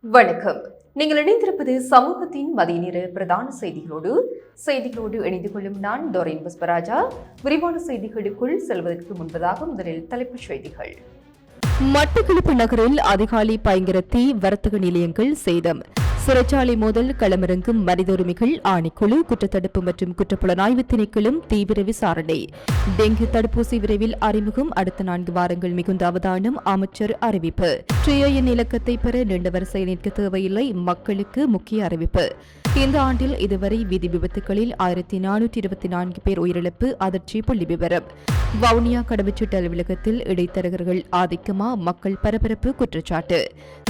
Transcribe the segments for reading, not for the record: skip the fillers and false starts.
வணக்கம். நீங்கள் இணைந்திருப்பது சமூகத்தின் மதிய நேர பிரதான செய்திகளோடு இணைந்து கொள்ளும் நான் டோரின் புஷ்பராஜா. விரிவான செய்திகளுக்குள் செல்வதற்கு முன்பதாக முதலில் தலைப்புச் செய்திகள். மட்டக்களப்பு நகரில் அதிகாலை பயங்கர தீ, வர்த்தக நிலையங்கள் சேதம். சிறைச்சாலை மோதல், களமிறங்கும் மனித உரிமைகள் ஆணைக்குழு, குற்றத்தடுப்பு மற்றும் குற்றப்புலனாய்வு திணைக்களம் தீவிர விசாரணை. டெங்கு தடுப்பூசி விரைவில் அறிமுகம், அடுத்த 4 வாரங்கள் மிகுந்த அவதானம், அமைச்சர் அறிவிப்பு. TIN இலக்கத்தை பெற நீண்ட வரிசையில் நிற்க தேவையில்லை, மக்களுக்கு முக்கிய அறிவிப்பு. இந்த ஆண்டில் இதுவரை வீதி விபத்துகளில் 1424 பேர் உயிரிழப்பு, அதிர்ச்சி புள்ளி விவரம். வவுனியா கடவுச்சீட்டு அலுவலகத்தில் இடைத்தரகர்கள் ஆதிக்கமா, மக்கள் பரபரப்பு குற்றச்சாட்டு.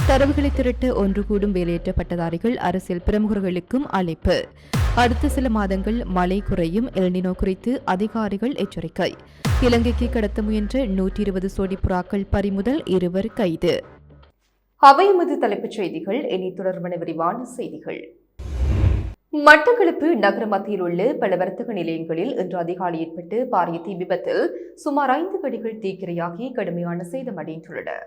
தரவுகளை திரட்ட ஒன்று கூடும் வேலையற்ற பட்டதாரிகள், அரசியல் பிரமுகர்களுக்கும் அழைப்பு. அடுத்த சில மாதங்கள் மழை குறையும், எல்னினோ குறித்து அதிகாரிகள் எச்சரிக்கை. இலங்கைக்கு கடத்த முயன்ற 120 சோடி புறாக்கள் பறிமுதல், 2 கைது. அவை எமது தலைப்புச் செய்திகள். இனி தொடர்பான விரிவான செய்திகள். மட்டக்களப்பு நகர மத்தியில் உள்ள பல வர்த்தக நிலையங்களில் இன்று அதிகாலை ஏற்பட்டு பாரிய தீ விபத்தில் சுமார் 5 கடைகள் தீக்கிரையாகி கடுமையான சேதமடைந்துள்ளன.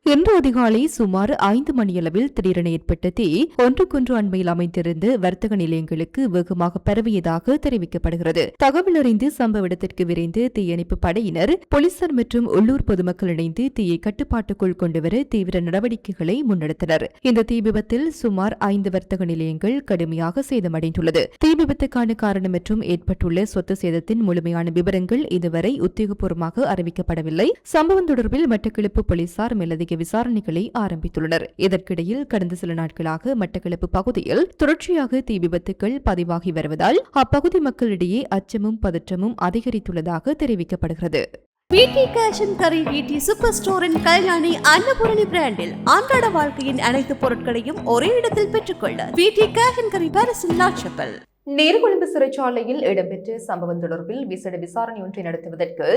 இன்று அதிகாலை சுமார் 5 மணியளவில் திடீரென ஏற்பட்ட தீ ஒன்றுக்கொன்று அண்மையில் அமைந்திருந்த வர்த்தக நிலையங்களுக்கு வேகமாக பரவியதாக தெரிவிக்கப்படுகிறது. தகவல் அறிந்து சம்பவ இடத்திற்கு விரைந்து தீயணைப்பு படையினர், போலீசார் மற்றும் உள்ளூர் பொதுமக்கள் இணைந்து தீயை கட்டுப்பாட்டுக்குள் கொண்டுவர தீவிர நடவடிக்கைகளை முன்னெடுத்தனர். இந்த தீ விபத்தில் சுமார் 5 வர்த்தக நிலையங்கள் கடுமையாக சேதமடைந்துள்ளது. தீ விபத்துக்கான காரணம் மற்றும் ஏற்பட்டுள்ள சொத்து சேதத்தின் முழுமையான விவரங்கள் இதுவரை உத்தியோகபூர்வமாக அறிவிக்கப்படவில்லை. சம்பவம் தொடர்பில் மட்டக்களப்பு போலீசார் மேலதிக விசாரணைகளை ஆரம்பித்துள்ளனர். இதற்கிடையில் கடந்த சில நாட்களாக மட்டக்களப்பு பகுதியில் தொடர்ச்சியாக தீ விபத்துகள் பதிவாகி வருவதால் அப்பகுதி மக்களிடையே அச்சமும் பதற்றமும் அதிகரித்துள்ளதாக தெரிவிக்கப்படுகிறது. வீட்டி கேஷ் அண்ட் கரி வீட்டி சூப்பர் ஸ்டோரின் கல்யாணி அன்னபூரணி பிராண்டில் அன்றாட வாழ்க்கையின் அனைத்து பொருட்களையும் ஒரே இடத்தில் பெற்றுக்கொள்ள வீட்டி கேஷ் அண்ட் கரி பாரிஸின் லாட்சப்பல். நீர்கொழும்பு சிறைச்சாலையில் இடம்பெற்ற சம்பவம் தொடர்பில் விசேட விசாரணை ஒன்றை நடத்துவதற்கு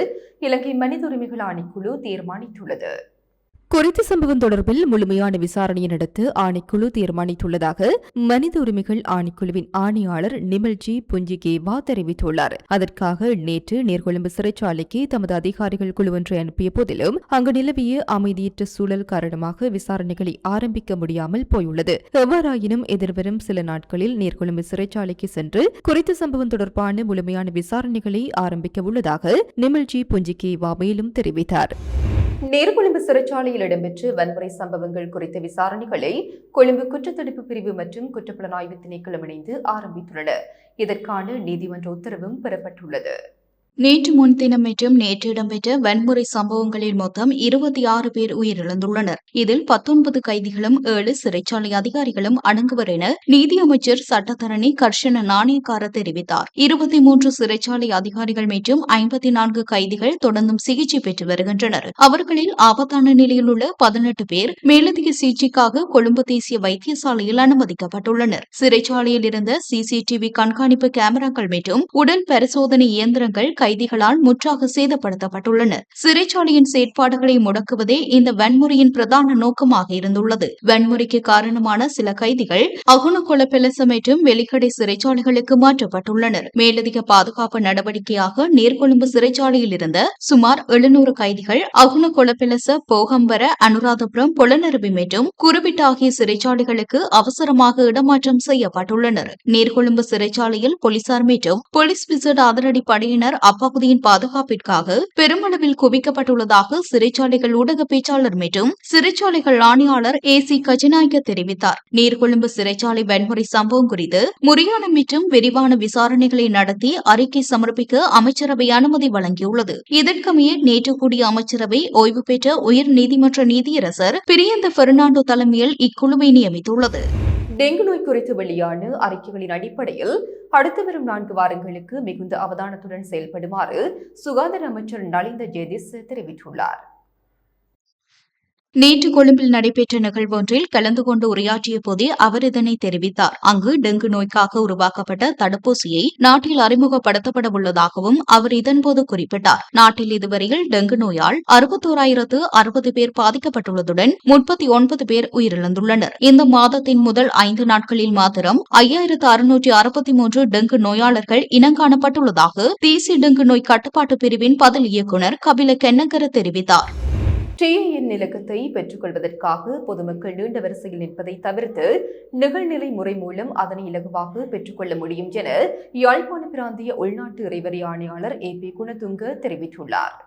இலங்கை மனித உரிமைகள் ஆணைக்குழு தீர்மானித்துள்ளது. குறித்த சம்பவம் தொடர்பில் முழுமையான விசாரணையை நடத்த ஆணைக்குழு தீர்மானித்துள்ளதாக மனித உரிமைகள் ஆணைக்குழுவின் ஆணையாளர் நிமல்ஜி புஞ்சிகேவா தெரிவித்துள்ளார். அதற்காக நேற்று நீர்கொழும்பு சிறைச்சாலைக்கு தமது அதிகாரிகள் குழு ஒன்றை அனுப்பிய போதிலும் அங்கு நிலவிய அமைதியற்ற சூழல் காரணமாக விசாரணைகளை ஆரம்பிக்க முடியாமல் போயுள்ளது. எவ்வாறாயினும் எதிர்வரும் சில நாட்களில் நீர்கொழும்பு சிறைச்சாலைக்கு சென்று குறித்த சம்பவம் தொடர்பான முழுமையான விசாரணைகளை ஆரம்பிக்க உள்ளதாக நிமல்ஜி புஞ்சிகேவா மேலும் தெரிவித்தார். நீர்கொழும்பு சிறைச்சாலையில் இடம்பெற்ற வன்முறை சம்பவங்கள் குறித்த விசாரணைகளை கொழும்பு குற்றத்தடுப்பு பிரிவு மற்றும் குற்றப்புலனாய்வு திணைக்களம் இணைந்து ஆரம்பித்துள்ளன. இதற்கான நீதிமன்ற உத்தரவும் பெறப்பட்டுள்ளது. நேற்று முன்தினம் மற்றும் நேற்று இடம்பெற்ற வன்முறை சம்பவங்களில் மொத்தம் 26 பேர் உயிரிழந்துள்ளனர். இதில் 19 கைதிகளும் 7 சிறைச்சாலை அதிகாரிகளும் அடங்குவர் என நீதியமைச்சர் சட்டத்தரணி கர்ஷன நாணயக்கார தெரிவித்தார். 23 சிறைச்சாலை அதிகாரிகள் மற்றும் 54 கைதிகள் தொடர்ந்தும் சிகிச்சை பெற்று வருகின்றனர். அவர்களில் ஆபத்தான நிலையில் உள்ள 18 பேர் மேலதிக சிகிச்சைக்காக கொழும்பு தேசிய வைத்தியசாலையில் அனுமதிக்கப்பட்டுள்ளனர். சிறைச்சாலையில் இருந்த CCTV கண்காணிப்பு கேமராக்கள் மற்றும் உடல் பரிசோதனை இயந்திரங்கள் கைதிகளால் முற்றாக சேதப்படுத்தப்பட்டுள்ளன. சிறைச்சாலையின் செயற்பாடுகளை முடக்குவதே இந்த வன்முறையின் பிரதான நோக்கமாக இருந்துள்ளது. வன்முறைக்கு காரணமான சில கைதிகள் அகுணகொலபெலச மற்றும் வெலிக்கடை சிறைச்சாலைகளுக்கு மாற்றப்பட்டுள்ளனர். மேலதிக பாதுகாப்பு நடவடிக்கையாக நீர்கொழும்பு சிறைச்சாலையில் இருந்த சுமார் 700 கைதிகள் அகுணகொலபெலச, போகம்பர, அனுராதபுரம், பொலனருவி மற்றும் குருபிட் ஆகிய சிறைச்சாலைகளுக்கு அவசரமாக இடமாற்றம் செய்யப்பட்டுள்ளனர். நீர்கொழும்பு சிறைச்சாலையில் போலீசார் மற்றும் போலீஸ் விசேட அதிரடி படையினர் அப்பகுதியின் பாதுகாப்பிற்காக பெருமளவில் குவிக்கப்பட்டுள்ளதாக சிறைச்சாலைகள் ஊடக பேச்சாளர் மற்றும் சிறைச்சாலைகள் ஆணையாளர் AC கஜநாயக்க தெரிவித்தார். நீர்கொழும்பு சிறைச்சாலை வன்முறை சம்பவம் குறித்து முறையான மற்றும் விரிவான விசாரணைகளை நடத்தி அறிக்கை சமர்ப்பிக்க அமைச்சரவை அனுமதி வழங்கியுள்ளது. இதற்கமைய நேற்று கூடிய அமைச்சரவை ஓய்வு பெற்ற உயர் நீதிமன்ற நீதியரசர் பிரியந்த பெர்னாண்டோ தலைமையில் இக்குழுவை நியமித்துள்ளது. டெங்கு நோய் குறித்து வெளியான அறிக்கைகளின் அடிப்படையில் அடுத்து வரும் 4 வாரங்களுக்கு மிகுந்த அவதானத்துடன் செயல்படுமாறு சுகாதார அமைச்சர் நலிந்த ஜெயதிஸ் தெரிவித்துள்ளார். நேற்று கொழும்பில் நடைபெற்ற நிகழ்வொன்றில் கலந்து கொண்டு உரையாற்றிய போதே அவர் இதனை தெரிவித்தார். அங்கு டெங்கு நோய்க்காக உருவாக்கப்பட்ட தடுப்பூசியை நாட்டில் அறிமுகப்படுத்தப்பட உள்ளதாகவும் அவர் இதன்போது குறிப்பிட்டார். நாட்டில் இதுவரையில் டெங்கு நோயால் 61,060 பேர் பாதிக்கப்பட்டுள்ளதுடன் 39 பேர் உயிரிழந்துள்ளனர். இந்த மாதத்தின் முதல் 5 நாட்களில் மாத்திரம் 5,663 டெங்கு நோயாளர்கள் இனங்காணப்பட்டுள்ளதாக தேசிய டெங்கு நோய் கட்டுப்பாட்டு பிரிவின் பதில் இயக்குநர் கபில கென்னகர தெரிவித்தார். டிஏஎன் இலக்கத்தை பெற்றுக் கொள்வதற்காக பொதுமக்கள் நீண்ட வரிசையில் நிற்பதை தவிர்த்து நிகழ்நிலை முறை மூலம் அதனை இலகுவாக பெற்றுக்கொள்ள முடியும் என யாழ்ப்பாண பிராந்திய உள்நாட்டு இறைவரி ஆணையாளர் ஏ.பி. குணதுங்க தெரிவித்துள்ளார்.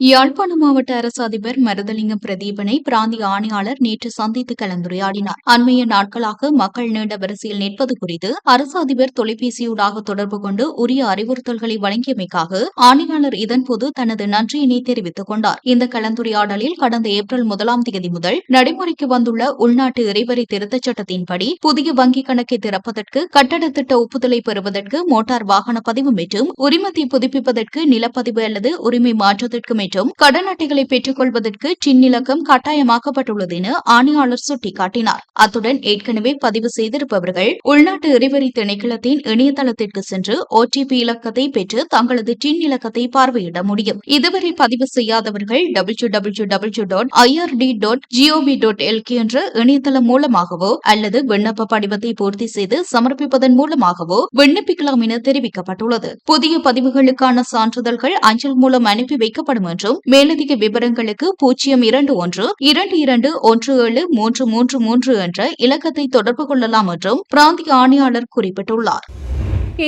யாழ்ப்பாண மாவட்ட அரசு அதிபர் மருதலிங்கம் பிரதீபனை பிராந்திய ஆணையாளர் நேற்று சந்தித்து கலந்துரையாடினார். அண்மைய நாட்களாக மக்கள் நீண்ட வரிசையில் நிற்பது குறித்து அரசு அதிபர் தொலைபேசியூடாக தொடர்பு கொண்டு உரிய அறிவுறுத்தல்களை வழங்கியமைக்காக ஆணையாளர் இதன்போது தனது நன்றியினை தெரிவித்துக் கொண்டார். இந்த கலந்துரையாடலில் கடந்த ஏப்ரல் 1ஆம் தேதி முதல் நடைமுறைக்கு வந்துள்ள உள்நாட்டு இறைவரி திருத்தச் சட்டத்தின்படி புதிய வங்கிக் கணக்கை திறப்பதற்கு கட்டட திட்ட ஒப்புதலை பெறுவதற்கு மோட்டார் வாகன பதிவு மற்றும் உரிமத்தை புதுப்பிப்பதற்கு நிலப்பதிவு அல்லது உரிமை மாற்றத்திற்கு மற்றும் கடன் அட்டைகளை பெற்றுக் கொள்வதற்கு டின் இலக்கம் கட்டாயமாக்கப்பட்டுள்ளது என ஆணையாளர் சுட்டிக்காட்டினார். அத்துடன் ஏற்கனவே பதிவு செய்திருப்பவர்கள் உள்நாட்டு இறைவரி திணைக்களத்தின் இணையதளத்திற்கு சென்று ஓடிபி இலக்கத்தை பெற்று தங்களது டின் இலக்கத்தை பார்வையிட முடியும். இதுவரை பதிவு செய்யாதவர்கள் www.ird.gov.lk என்ற இணையதளம் மூலமாகவோ அல்லது விண்ணப்ப படிவத்தை பூர்த்தி செய்து சமர்ப்பிப்பதன் மூலமாகவோ விண்ணப்பிக்கலாம் என தெரிவிக்கப்பட்டுள்ளது. புதிய பதிவுகளுக்கான சான்றிதழ்கள் அஞ்சல் மூலம் அனுப்பி வைக்கப்படும் என்றும் மேலதிக விவரங்களுக்கு 0222173333 என்ற இலக்கத்தை தொடர்பு கொள்ளலாம் என்றும் பிராந்திய ஆணையாளர் குறிப்பிட்டுள்ளார்.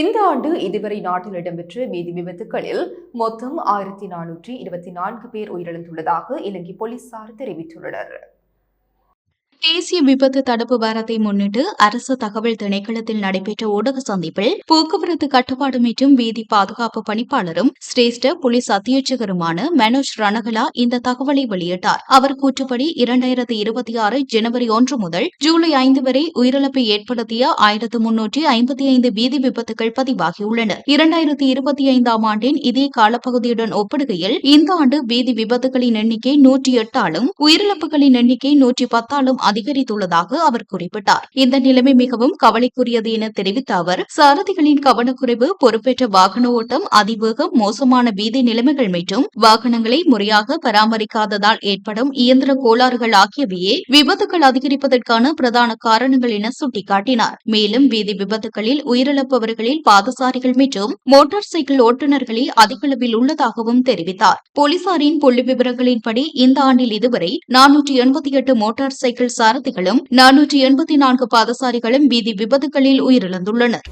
இந்த ஆண்டு இதுவரை நாட்டில் இடம்பெற்ற வீதி விபத்துகளில் மொத்தம் 1424 பேர் உயிரிழந்துள்ளதாக இலங்கை போலீசார் தெரிவித்துள்ளனர். தேசிய விபத்து தடுப்பு வாரத்தை முன்னிட்டு அரசு தகவல் திணைக்களத்தில் நடைபெற்ற ஊடக சந்திப்பில் போக்குவரத்து கட்டுப்பாடு மற்றும் வீதி பாதுகாப்பு பணிப்பாளரும் சிரேஷ்ட போலீஸ் அத்தியட்சகருமான மனோஜ் ரணகலா இந்த தகவலை வெளியிட்டார். அவர் கூற்றுப்படி 2026 ஜனவரி 1 முதல் ஜூலை 5 வரை உயிரிழப்பை ஏற்படுத்திய 1355 வீதி விபத்துகள் பதிவாகியுள்ளன. 2025ஆம் ஆண்டின் இதே காலப்பகுதியுடன் ஒப்பிடுகையில் இந்த ஆண்டு வீதி விபத்துகளின் எண்ணிக்கை 108 ஆலும் உயிரிழப்புகளின் எண்ணிக்கை 110 ஆலும் அதிகரித்துள்ளதாக அவர் குறிப்பிட்டார். இந்த நிலைமை மிகவும் கவலைக்குரியது என தெரிவித்த அவர் சாரதிகளின் கவனக்குறைவு, பொறுப்பேற்ற வாகன ஓட்டம், அதிவேகம், மோசமான வீதி நிலைமைகள் மற்றும் வாகனங்களை முறையாக பராமரிக்காததால் ஏற்படும் இயந்திர கோளாறுகள் ஆகியவையே விபத்துகள் அதிகரிப்பதற்கான பிரதான காரணங்கள் என சுட்டிக்காட்டினார். மேலும் வீதி விபத்துகளில் உயிரிழப்பவர்களில் பாதசாரிகள் மற்றும் மோட்டார் சைக்கிள் ஓட்டுநர்களே அதிகளவில் உள்ளதாகவும் தெரிவித்தார். போலீசாரின் புள்ளி விவரங்களின்படி இந்த ஆண்டில் இதுவரை 488 மோட்டார் சைக்கிள் சாரதிகளும் 484 பாதசாரிகளும் வீதி விபத்துகளில் உயிரிழந்துள்ளனர்.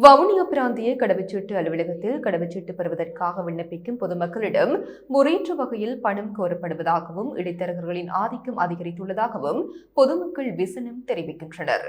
வவுனியா பிராந்திய கடவுச்சீட்டு அலுவலகத்தில் கடவுச்சீட்டு பெறுவதற்காக விண்ணப்பிக்கும் பொதுமக்களிடம் முறையற்ற வகையில் பணம் கோரப்படுவதாகவும் இடைத்தரகர்களின் ஆதிக்கம் அதிகரித்துள்ளதாகவும் பொதுமக்கள் விசனம் தெரிவிக்கின்றனர்.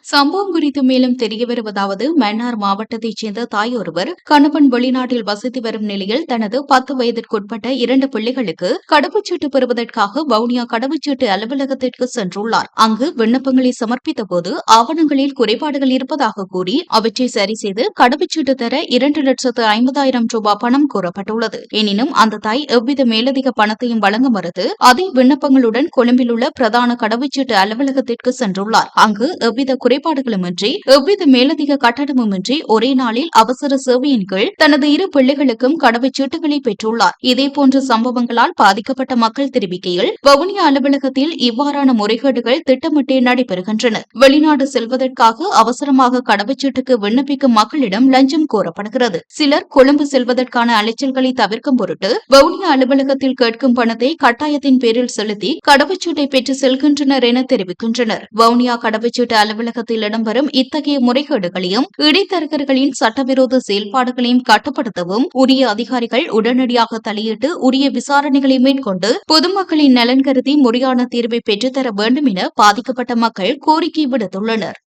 சம்பவம் குறித்து மேலும் தெரியவருவதாவது மன்னார் மாவட்டத்தைச் சேர்ந்த தாய் ஒருவர் கணவன் வெளிநாட்டில் வசித்து வரும் நிலையில் தனது 10 வயதிற்குட்பட்ட 2 பிள்ளைகளுக்கு கடவுச்சீட்டு பெறுவதற்காக வவுனியா கடவுச்சீட்டு அலுவலகத்திற்கு சென்றுள்ளார். அங்கு விண்ணப்பங்களை சமர்ப்பித்த போது ஆவணங்களில் குறைபாடுகள் இருப்பதாக கூறி அவற்றை சரி செய்து கடவுச்சீட்டு தர 2,50,000 ரூபாய் பணம் கோரப்பட்டுள்ளது. எனினும் அந்த தாய் எவ்வித மேலதிக பணத்தையும் வழங்க மறுத்து அதே விண்ணப்பங்களுடன் கொழும்பில் உள்ள பிரதான கடவுச்சீட்டு அலுவலகத்திற்கு சென்றுள்ளார். அங்கு எவ்வித குறைபாடுகளுமின்றி எவ்வித மேலதிக கட்டணமுமின்றி ஒரே நாளில் அவசர சேவையின் கீழ் தனது 2 பிள்ளைகளுக்கும் கடவுச்சீட்டுகளை பெற்றுள்ளார். இதேபோன்ற சம்பவங்களால் பாதிக்கப்பட்ட மக்கள் தெரிவிக்கையில் வவுனியா அலுவலகத்தில் இவ்வாறான முறைகேடுகள் திட்டமிட்டே நடைபெறுகின்றன. வெளிநாடு செல்வதற்காக அவசரமாக கடவுச்சீட்டுக்கு விண்ணப்பிக்கும் மக்களிடம் லஞ்சம் கோரப்படுகிறது. சிலர் கொழும்பு செல்வதற்கான அலைச்சல்களை தவிர்க்கும் பொருட்டு வவுனியா அலுவலகத்தில் கேட்கும் பணத்தை கட்டாயத்தின் பேரில் செலுத்தி கடவுச்சீட்டை பெற்று செல்கின்றனர் என தெரிவிக்கின்றனர். வவுனியா கடவுச்சீட்டு அலுவலகத்தில் இடம்பெறும் இத்தகைய முறைகேடுகளையும் இடைத்தரகர்களின் சட்டவிரோத செயல்பாடுகளையும் கட்டுப்படுத்தவும் உரிய அதிகாரிகள் உடனடியாக தலையிட்டு உரிய விசாரணைகளை மேற்கொண்டு பொதுமக்களின் நலன் கருதி முறையான தீர்வை பெற்றுத்தர வேண்டும் என பாதிக்கப்பட்ட மக்கள் கோரிக்கை விடுத்துள்ளனர்.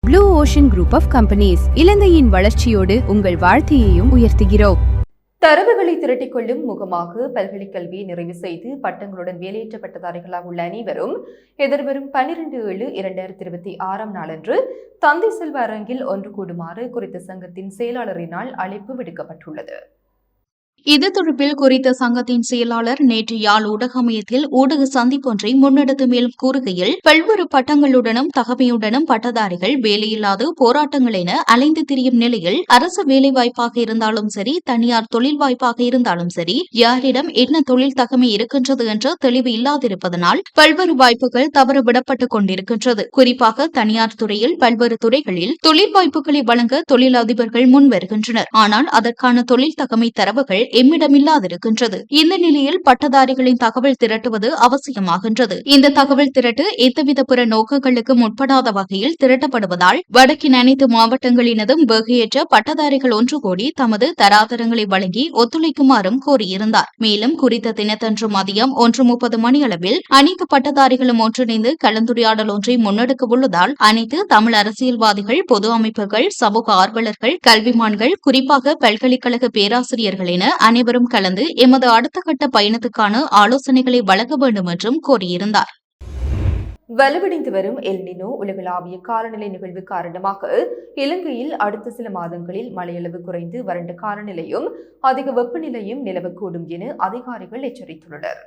Blue Ocean Group of Companies இலங்கையின் வளர்ச்சியோடு உங்கள் வாழ்க்கையையும் உயர்த்துகிறோம். தரவுகளை திரட்டிக் கொள்ளும் முகமாக பல்கலைக்கல்வியை நிறைவு செய்து பட்டங்களுடன் வேலையேற்ற பட்டதாரிகளாக உள்ள அனைவரும் எதிர்வரும் 12/7/2026 நாளன்று தந்தை செல்வ அரங்கில் ஒன்று கூடுமாறு குறித்த சங்கத்தின் செயலாளரினால் அழைப்பு விடுக்கப்பட்டுள்ளது. இது தொடர்பில் குறித்த சங்கத்தின் செயலாளர் நேற்று யாழ் ஊடகமையத்தில் ஊடக சந்திப்பொன்றை முன்னெடுத்து மேலும் கூறுகையில் பல்வேறு பட்டங்களுடனும் தகமையுடனும் பட்டதாரிகள் வேலையில்லாத போராட்டங்கள் என அலைந்து திரியும் நிலையில் அரசு வேலைவாய்ப்பாக இருந்தாலும் சரி, தனியார் தொழில் வாய்ப்பாக இருந்தாலும் சரி, யாரிடம் என்ன தொழில் தகமை இருக்கின்றது என்ற தெளிவு இல்லாதிருப்பதனால் பல்வேறு வாய்ப்புகள் தவறவிடப்பட்டுக் கொண்டிருக்கின்றது. குறிப்பாக தனியார் துறையில் பல்வேறு துறைகளில் தொழில் வாய்ப்புகளை வழங்க தொழிலதிபர்கள் முன் வருகின்றனர். ஆனால் அதற்கான தொழில் தகமை தரவுகள் எம்மிடமில்லாதிருக்கின்றது. இந்த நிலையில் பட்டதாரிகளின் தகவல் திரட்டுவது அவசியமாகின்றது. இந்த தகவல் திரட்டு எந்தவித பிற நோக்கங்களுக்கு முற்படாத வகையில் திரட்டப்படுவதால் வடக்கின் அனைத்து மாவட்டங்களினதும் வகையற்ற பட்டதாரிகள் ஒன்று கூடி தமது தராதரங்களை வழங்கி ஒத்துழைக்குமாறும் கோரியிருந்தார். மேலும் குறித்த தினத்தன்று மதியம் 1:30 மணியளவில் அனைத்து பட்டதாரிகளும் ஒன்றிணைந்து கலந்துரையாடல் ஒன்றை முன்னெடுக்க உள்ளதால் அனைத்து தமிழ் அரசியல்வாதிகள், பொது அமைப்புகள், சமூக ஆர்வலர்கள், கல்விமான்கள், குறிப்பாக பல்கலைக்கழக பேராசிரியர்கள் என அனைவரும் கலந்து எமது அடுத்த கட்ட பயணத்துக்கான ஆலோசனைகளை வழங்க வேண்டும் என்றும் கோரியிருந்தார். வலுவடைந்து வரும் எல்னினோ உலகளாவிய காலநிலை நிகழ்வு காரணமாக இலங்கையில் அடுத்த சில மாதங்களில் மழையளவு குறைந்து வறண்ட காலநிலையும் அதிக வெப்பநிலையும் நிலவக்கூடும் என அதிகாரிகள் எச்சரித்துள்ளனர்.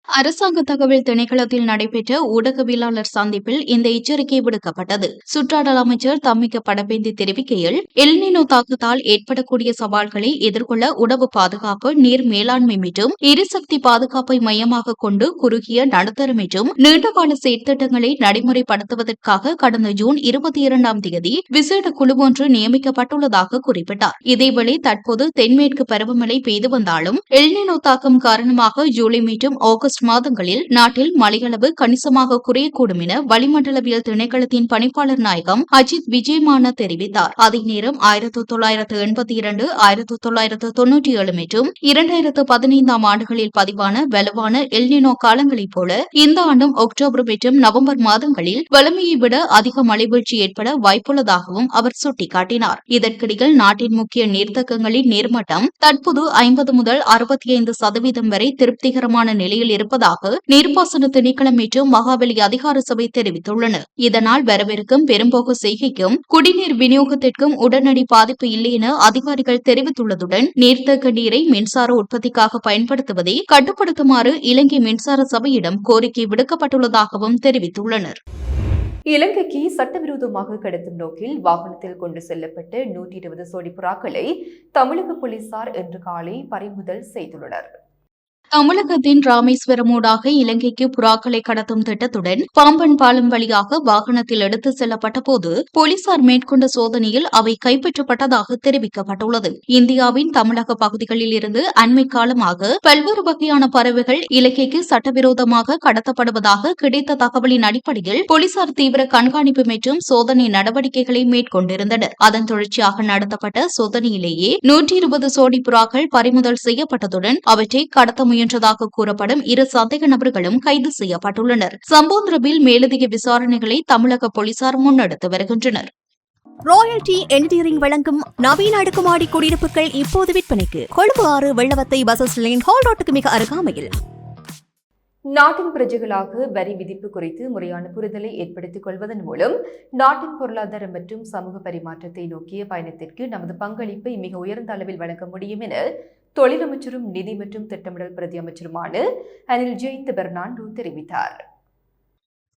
அரசாங்க தகவல் திணைக்களத்தில் நடைபெற்ற ஊடகவியலாளர் சந்திப்பில் இந்த எச்சரிக்கை விடுக்கப்பட்டது. சுற்றாடல் அமைச்சர் தம்மிக்க படபேந்தி தெரிவிக்கையில், எல்னினோ தாக்கத்தால் ஏற்படக்கூடிய சவால்களை எதிர்கொள்ள உணவு பாதுகாப்பு, நீர் மேலாண்மை மற்றும் எரிசக்தி பாதுகாப்பை மையமாக கொண்டு குறுகிய, நடுத்தர மற்றும் நீண்டகால செயற்திட்டங்களை நடைமுறைப்படுத்துவதற்காக கடந்த ஜூன் 22ஆம் தேதி விசேட குழு ஒன்று நியமிக்கப்பட்டுள்ளதாக குறிப்பிட்டார். இதேவேளை தற்போது தென்மேற்கு பருவமழை பெய்து வந்தாலும் எல்னினோ தாக்கம் காரணமாக ஜூலை மற்றும் ஆகஸ்ட் மாதங்களில் நாட்டில் மழையளவு கணிசமாக குறையக்கூடும் என வளிமண்டலவியல் திணைக்களத்தின் பணிப்பாளர் நாயகம் அஜித் விஜயமான தெரிவித்தார். அதே நேரம் 1982, 1997 மற்றும் 2015ஆம் ஆண்டுகளில் பதிவான வலுவான எல்னினோ காலங்களைப் போல இந்த ஆண்டும் அக்டோபர் மற்றும் நவம்பர் மாதங்களில் வழமையை விட அதிக மழைவீழ்ச்சி ஏற்பட வாய்ப்புள்ளதாகவும் அவர் சுட்டிக்காட்டினார். இதற்கிடையில் நாட்டின் முக்கிய நீர்த்தக்கங்களின் நீர்மட்டம் தற்போது 50 முதல் 65% வரை திருப்திகரமான நிலையில் இருப்பதாக நீர்ப்பாசன திணைக்களம் மற்றும் மகாவலி அதிகார சபை தெரிவித்துள்ளன. இதனால் வரவிருக்கும் பெரும்போக்கு செய்கைக்கும் குடிநீர் விநியோகத்திற்கும் உடனடி பாதிப்பு இல்லை என அதிகாரிகள் தெரிவித்துள்ளதுடன் நீர்த்தேக்க நீரை மின்சார உற்பத்திக்காக பயன்படுத்துவதை கட்டுப்படுத்துமாறு இலங்கை மின்சார சபையிடம் கோரிக்கை விடுக்கப்பட்டுள்ளதாகவும் தெரிவித்துள்ளனர். இலங்கைக்கு சட்டவிரோதமாக கடத்தும் நோக்கில் வாகனத்தில் கொண்டு செல்லப்பட்ட 120 சோடி புறாக்களை தமிழக போலீசார் இன்று காலை பறிமுதல் செய்துள்ளனர். தமிழகத்தின் ராமேஸ்வரம் ஊடாக இலங்கைக்கு புறாக்களை கடத்தும் திட்டத்துடன் பாம்பன் பாலம் வழியாக வாகனத்தில் எடுத்துச் செல்லப்பட்ட போது போலீசார் மேற்கொண்ட சோதனையில் அவை கைப்பற்றப்பட்டதாக தெரிவிக்கப்பட்டுள்ளது. இந்தியாவின் தமிழக பகுதிகளில் இருந்து அண்மை காலமாக பல்வேறு வகையான பறவைகள் இலங்கைக்கு சட்டவிரோதமாக கடத்தப்படுவதாக கிடைத்த தகவலின் அடிப்படையில் போலீசார் தீவிர கண்காணிப்பு மற்றும் சோதனை நடவடிக்கைகளை மேற்கொண்டிருந்தனர். அதன் தொடர்ச்சியாக நடத்தப்பட்ட சோதனையிலேயே 120 சோடி புறாக்கள் பறிமுதல் செய்யப்பட்டதுடன் அவற்றை கடத்த முயன்றதாக கூறப்படும் 2 சந்தேக நபர்களும் கைது செய்யப்பட்டுள்ளனர். சம்பவம் தொடர்பில் மேலதிக விசாரணைகளை தமிழக போலீசார் முன்னெடுத்து வருகின்றனர். ராயல்டி என்ஜினியரிங் வழங்கும் நவீன அடுக்குமாடி குடியிருப்புகள் இப்போது விற்பனைக்கு. Colombo 6 Wellawatte bus line hall ரோட்டுக்கு மிக அருகாமையில். நாட்டின் பிரஜைகளாக வரி விதிப்பு குறித்து முறையான புரிதலை ஏற்படுத்திக் கொள்வதன் மூலம் நாட்டின் பொருளாதார மற்றும் சமூக பரிமாற்றத்தை நோக்கிய பயணத்திற்கு நமது பங்களிப்பை மிக உயர்ந்த அளவில் வழங்க முடியும் என தொழிலமைச்சரும் நிதி மற்றும் திட்டமிடல் பிரதி அமைச்சருமான அனில் ஜெயித் பெர்னாண்டோ தெரிவித்தார்.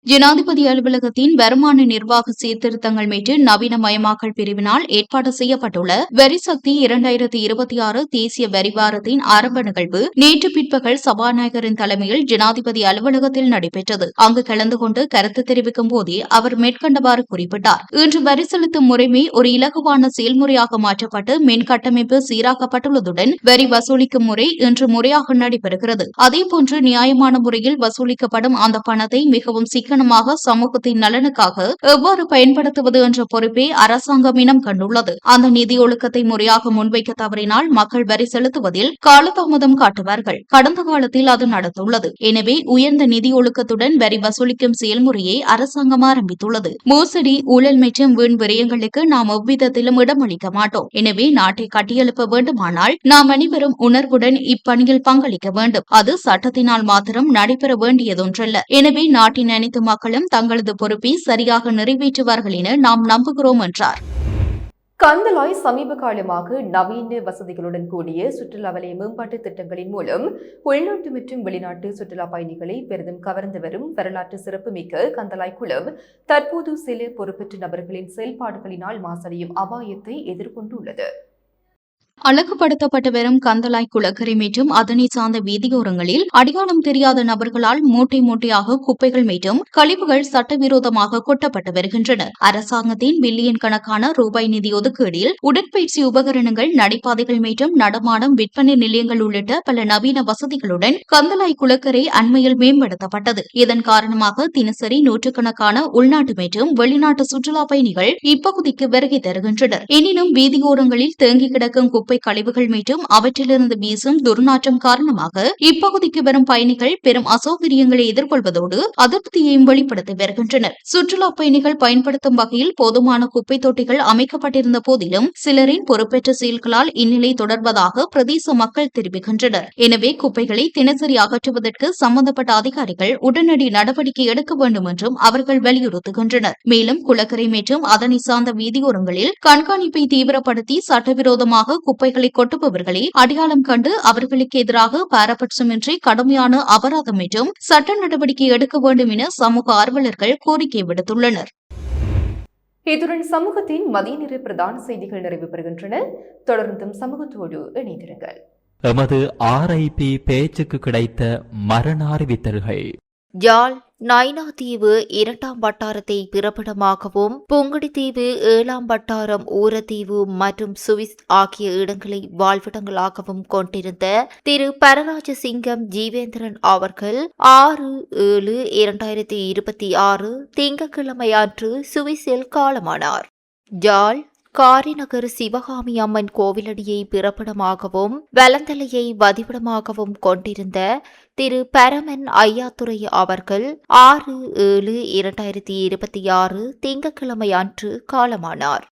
ஜனாதிபதி அலுவலகத்தின் வருமான நிர்வாக சீர்திருத்தங்கள் மற்றும் நவீனமயமாக்கல் பிரிவினால் ஏற்பாடு செய்யப்பட்டுள்ள வரிசக்தி 2026 தேசிய வரிவாரத்தின் ஆரம்ப நிகழ்வு நேற்று பிற்பகல் சபாநாயகரின் தலைமையில் ஜனாதிபதி அலுவலகத்தில் நடைபெற்றது. அங்கு கலந்து கொண்டு கருத்து தெரிவிக்கும் போதே அவர் மேற்கண்டவாறு குறிப்பிட்டார். இன்று வரி செலுத்தும் முறைமை ஒரு இலகுவான செயல்முறையாக மாற்றப்பட்டு மின் கட்டமைப்பு சீராக்கப்பட்டுள்ளதுடன் வரி வசூலிக்கும் முறை இன்று முறையாக நடைபெறுகிறது. அதேபோன்று நியாயமான முறையில் வசூலிக்கப்படும் அந்த பணத்தை மிகவும் சிக்கனமாக சமூகத்தின் நலனுக்காக எவ்வாறு பயன்படுத்துவது என்ற பொறுப்பை அரசாங்கம் இனம் கண்டுள்ளது. அந்த நிதி ஒழுக்கத்தை முறையாக முன்வைக்க தவறினால் மக்கள் வரி செலுத்துவதில் காலதாமதம் காட்டுவார்கள். கடந்த காலத்தில் அது நடந்துள்ளது. எனவே உயர்ந்த நிதி ஒழுக்கத்துடன் வரி வசூலிக்கும் செயல்முறையை அரசாங்கம் ஆரம்பித்துள்ளது. மோசடி, ஊழல் மற்றும் வீண் விரயங்களுக்கு நாம் எவ்விதத்திலும் இடமளிக்க மாட்டோம். எனவே நாட்டை கட்டியெழுப்ப வேண்டுமானால் நாம் அனைவரும் உணர்வுடன் இப்பணியில் பங்களிக்க வேண்டும். அது சட்டத்தினால் மாத்திரம் நடைபெற வேண்டியதொன்றல்ல. எனவே நாட்டின் அனைத்து மக்களும் தங்களது பொறுப்பை சரியாக நிறைவேற்றுவார்கள் என நாம் நம்புகிறோம் என்றார். கந்தளாய் சமீப காலமாக நவீன வசதிகளுடன் கூடிய சுற்றுலா வலய மேம்பாட்டு திட்டங்களின் மூலம் உள்நாட்டு மற்றும் வெளிநாட்டு சுற்றுலா பயணிகளை பெரிதும் கவர்ந்து வரும் வரலாற்று சிறப்புமிக்க கந்தளாய் குளம் தற்போது சில பொறுப்பற்ற நபர்களின் செயல்பாடுகளினால் மாசடையும் அபாயத்தை எதிர்கொண்டுள்ளது. அழகுபடுத்தப்பட்டு வரும் கந்தளாய் குளக்கரை மற்றும் அதனை சார்ந்த வீதியோரங்களில் அடையாளம் தெரியாத நபர்களால் மூட்டை மூட்டையாக குப்பைகள் மற்றும் கழிவுகள் சட்டவிரோதமாக கொட்டப்பட்டு வருகின்றன. அரசாங்கத்தின் பில்லியன் கணக்கான ரூபாய் நிதி ஒதுக்கீடில் உடற்பயிற்சி உபகரணங்கள், நடைபாதைகள் மற்றும் நடமாடும் விற்பனை நிலையங்கள் உள்ளிட்ட பல நவீன வசதிகளுடன் கந்தளாய் குளக்கரை அண்மையில் மேம்படுத்தப்பட்டது. இதன் காரணமாக தினசரி நூற்றுக்கணக்கான உள்நாட்டு மற்றும் வெளிநாட்டு சுற்றுலா பயணிகள் இப்பகுதிக்கு வருகை தருகின்றனர். எனினும் வீதியோரங்களில் தேங்கி கிடக்கும் குப்பை கழிவுகள் மற்றும் அவற்றிலிருந்து வீசும் துர்நாற்றம் காரணமாக இப்பகுதிக்கு வரும் பயணிகள் பெரும் அசௌகரியங்களை எதிர்கொள்வதோடு அதிருப்தியையும் வெளிப்படுத்தி வருகின்றனர். சுற்றுலா பயணிகள் பயன்படுத்தும் வகையில் போதுமான குப்பை தொட்டிகள் அமைக்கப்பட்டிருந்த போதிலும் சிலரின் பொறுப்பேற்ற செயல்களால் இந்நிலை தொடர்வதாக பிரதேச மக்கள் தெரிவிக்கின்றனர். எனவே குப்பைகளை தினசரி அகற்றுவதற்கு சம்பந்தப்பட்ட அதிகாரிகள் உடனடி நடவடிக்கை எடுக்க வேண்டும் என்றும் அவர்கள் வலியுறுத்துகின்றனர். மேலும் குளக்கரை மற்றும் அதனை சார்ந்த வீதியோரங்களில் கண்காணிப்பை தீவிரப்படுத்தி சட்டவிரோதமாக குப்பைகளை கொட்டுபவர்களை அடையாளம் கண்டு அவர்களுக்கு எதிராக பாரபட்சமின்றி கடுமையான அபராதம் மற்றும் சட்ட நடவடிக்கை எடுக்க வேண்டும் என சமூக ஆர்வலர்கள் கோரிக்கை விடுத்துள்ளனர். இத்துடன் சமூகத்தின் மதிய நேர பிரதான செய்திகள் நிறைவு பெறுகின்றன. தொடர்ந்தும் சமூகத்தோடு இணைந்திருங்கள். எமது RIP பேச்சுக்கு கிடைத்த மரண அறிவித்தல்கள். யாழ் நைனாதீவு 2ஆம் வட்டாரத்தை பிறப்பிடமாகவும், புங்குடித்தீவு 7ஆம் வட்டாரம் ஊரத்தீவு மற்றும் சுவிஸ் ஆகிய இடங்களை வாழ்விடங்களாகவும் கொண்டிருந்த திரு பரராஜசிங்கம் ஜீவேந்திரன் அவர்கள் 6/7/2026 திங்கட்கிழமை அன்று சுவிஸில் காலமானார். யாழ் காரிநகர் சிவகாமி அம்மன் கோவிலடியை பிறப்பிடமாகவும் வலந்தலையை வதிவிடமாகவும் கொண்டிருந்த திரு பரமன் ஐயாத்துரை அவர்கள் 6/7/2026 திங்கட்கிழமை அன்று காலமானார்.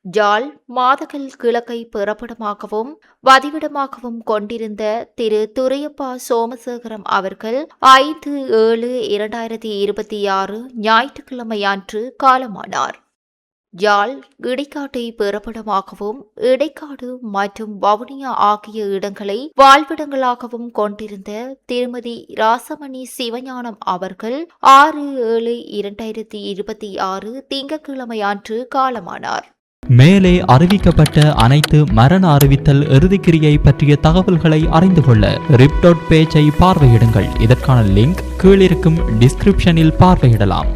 யாழ் மாதகல் கிழக்கை பிறப்பிடமாகவும் வதிவிடமாகவும் கொண்டிருந்த திரு துரையப்பா சோமசேகரம் அவர்கள் 5/7/2026 ஞாயிற்றுக்கிழமை அன்று காலமானார். யாழ் இடைக்காட்டை பிறப்பிடமாகவும் இடைக்காடு மற்றும் வவுனியா ஆகிய இடங்களை வாழ்விடங்களாகவும் கொண்டிருந்த திருமதி ராசமணி சிவஞானம் அவர்கள் 6/7/2026 திங்கட்கிழமை அன்று காலமானார். மேலே அறிவிக்கப்பட்ட அனைத்து மரண அறிவித்தல் இறுதிக்கிரியை பற்றிய தகவல்களை அறிந்து கொள்ள ரிப் பேஜை பார்வையிடுங்கள். இதற்கான லிங்க் கீழிருக்கும் டிஸ்கிரிப்ஷனில் பார்வையிடலாம்.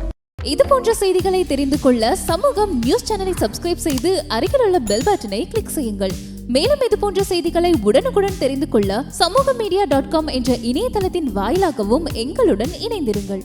இது போன்ற செய்திகளை தெரிந்து கொள்ள சமூகம் நியூஸ் சேனலை சப்ஸ்கிரைப் செய்து அருகில் உள்ள பெல் பட்டனை கிளிக் செய்யுங்கள். மேலும் இது போன்ற செய்திகளை உடனுக்குடன் தெரிந்து கொள்ள சமூகமீடியா.com என்ற இணையதளத்தின் வாயிலாகவும் எங்களுடன் இணைந்திருங்கள்.